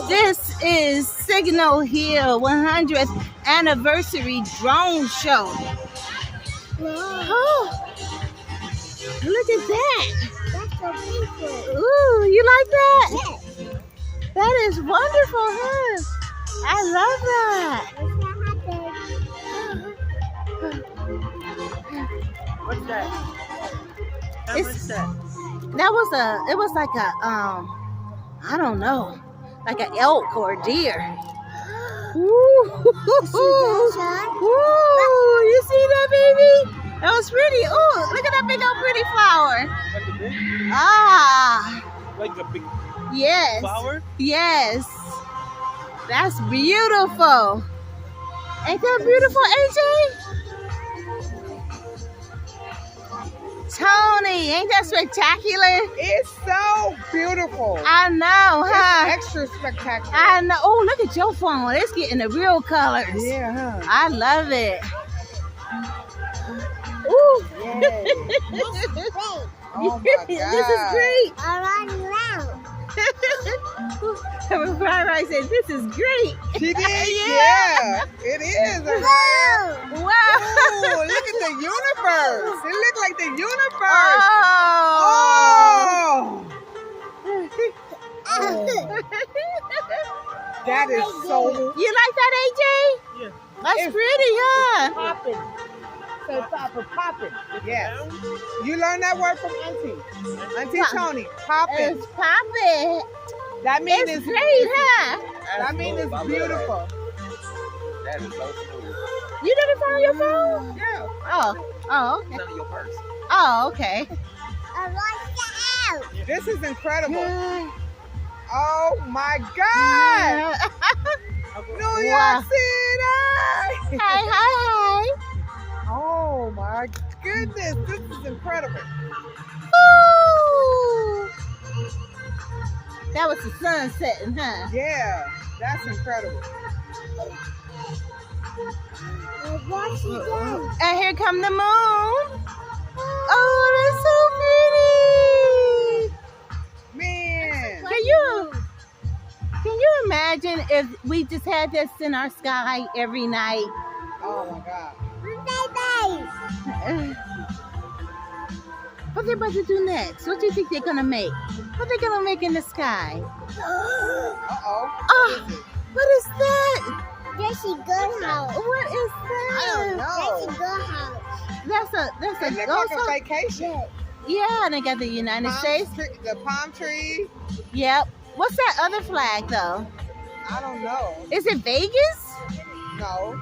This is Signal Hill 100th anniversary drone show. Oh, look at that. Ooh, you like that? That is wonderful, huh? I love that. What's that? What's that? It was like a, I don't know, like an elk or a deer. Ooh, ooh, you see that, baby? That was pretty. Ooh, look at that big old pretty flower. Like a big? Ah, Like a big yes. flower? Yes. That's beautiful. Ain't that beautiful, AJ? Tony, ain't that spectacular? It's so beautiful. I know, huh? It's extra spectacular. I know. Oh, look at your phone. It's getting the real colors. Yeah, huh? I love it. Ooh. Yay. Oh my God. This is great. I'm running around. Right, said, this is great. She did? Yeah. Yeah, it is. Whoa! Wow. Ooh, look at the universe. It looked like the universe. Oh. Oh. That is so You like that, AJ? Yeah. That's It's- pretty, huh? popping. Say Papa popping. Yes. You learned that word from Auntie. Auntie Tony. Popping. It's popping. That means It's it's great, huh? That means it's beautiful. That is so smooth. You never found your phone? Yeah. Oh, okay. None of your purse. Oh, okay. I like the house. This is incredible. Yeah. Oh my God. New York Wow. City. Hi, hi, Oh my goodness. This is incredible. hi. Ooh. That was the sun setting, huh? Yeah. That's incredible. What's it done? And here come the moon. Oh, that's so pretty. Man. Can you imagine if we just had this in our sky every night? Oh my God. Baby. What they about to do next? What do you think they're gonna make? What they gonna make in the sky? Uh-oh. Oh, what is that? There's a good house. What is that? I don't There's a know. good house. That's It a looks ghost. like a vacation. Yeah, and they got the United States. The palm tree. Yep. What's that other flag though? I don't know. Is it Vegas? No.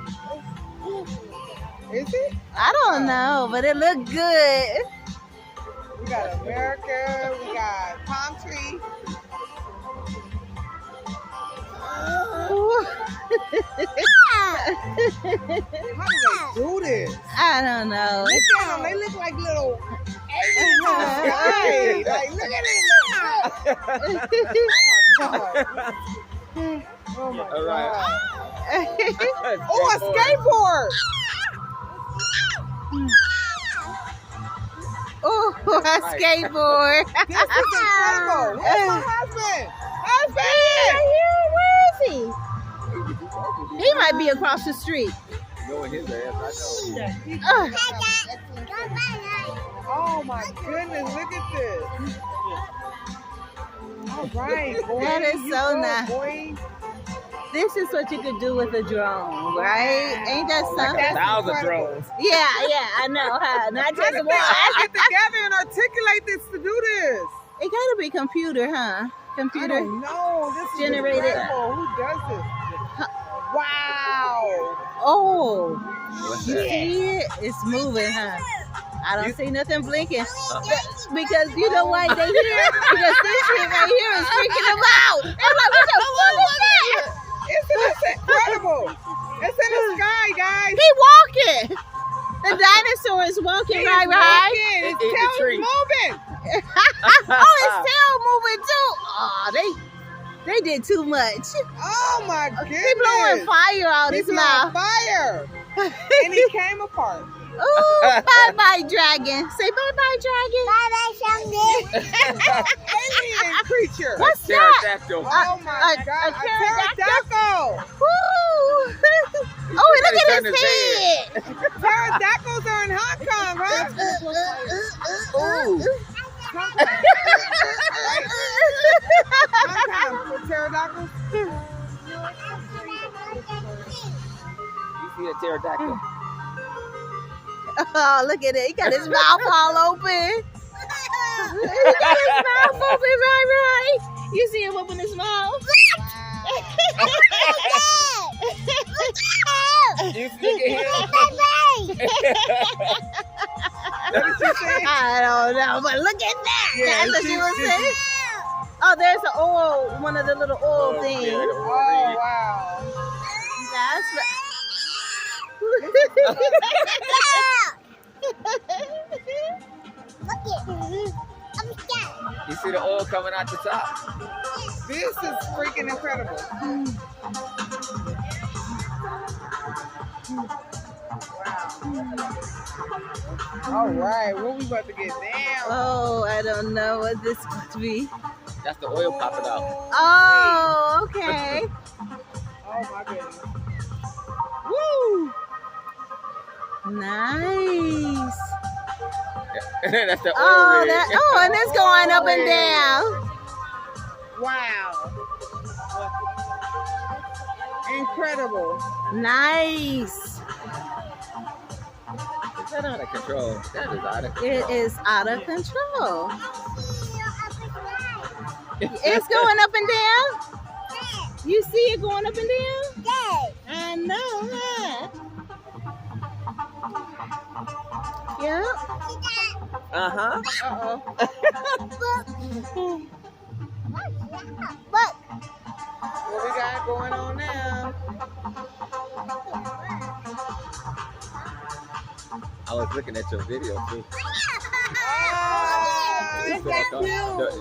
Is it? I don't know, but it looked good. We got America. We got palm tree. How do they do this? I don't know. Look at them. They look like little aliens in the sky. Like, look at it. Oh my God. Oh my All right. God. Oh, a skateboard. Oh, a skateboard. This is incredible. Where's my husband? Husband! Where is he? He might be across the street. Knowing his ass, I know. Oh my goodness, look at this. All right, boy. That is You so go, nice. boy. This is what you could do with a drone, right? Ain't that something? That's 1,000 incredible. drones. Yeah, I know, huh? Not How just did one. they all get together and articulate this to do this? It gotta be computer, huh? I Computer. don't know. This is Generated. incredible. Who does this? Wow. Oh, What's you that? see it? It's moving, huh? I don't see nothing blinking. Because you know why they hear? Because this shit right here is freaking them out. They're like, what the fuck is that? It's incredible. It's in the sky, guys. He walking. The dinosaur is walking, He's right? walking. His In the tail tree. is moving. Oh, his tail moving too. Oh, they did too much. Oh my goodness. He blowing fire out He's his on mouth. fire. And he came apart. Ooh, bye-bye, dragon. Say bye-bye, dragon. Bye-bye, Sunday. Alien creature. What's that? Pterodactyl. Oh my a God. A pterodactyl? pterodactyl. Woo! Oh, look at turned his his head. Pterodactyls are in Hong Kong, huh? Ooh. Hong Kong for pterodactyls. You see a pterodactyl? Oh, look at it. He got his mouth all open. He got his mouth open, right? You see him open his mouth? You look at him. What did you say? I don't know, but look at that. Yeah, That's what she was she- saying. Oh, there's an oil, one of the little oil things. Yeah, the Oh, orange. wow. That's You see the oil coming out the top? This is freaking incredible. All right, what we about to get down? Oh, I don't know what this could be. That's the oil popping out. Oh, okay. Oh my goodness. Woo! Nice. That's the oil Oh, rig. and it's going up and down. Wow. Incredible. Nice. Is that out of control? That is out of control. It is out of control. It's going up and down. You see it going up and down? I know, huh? Yep. Uh-huh. Uh-oh. What we got going on now? I was looking at your video too. Oh, it's that cute.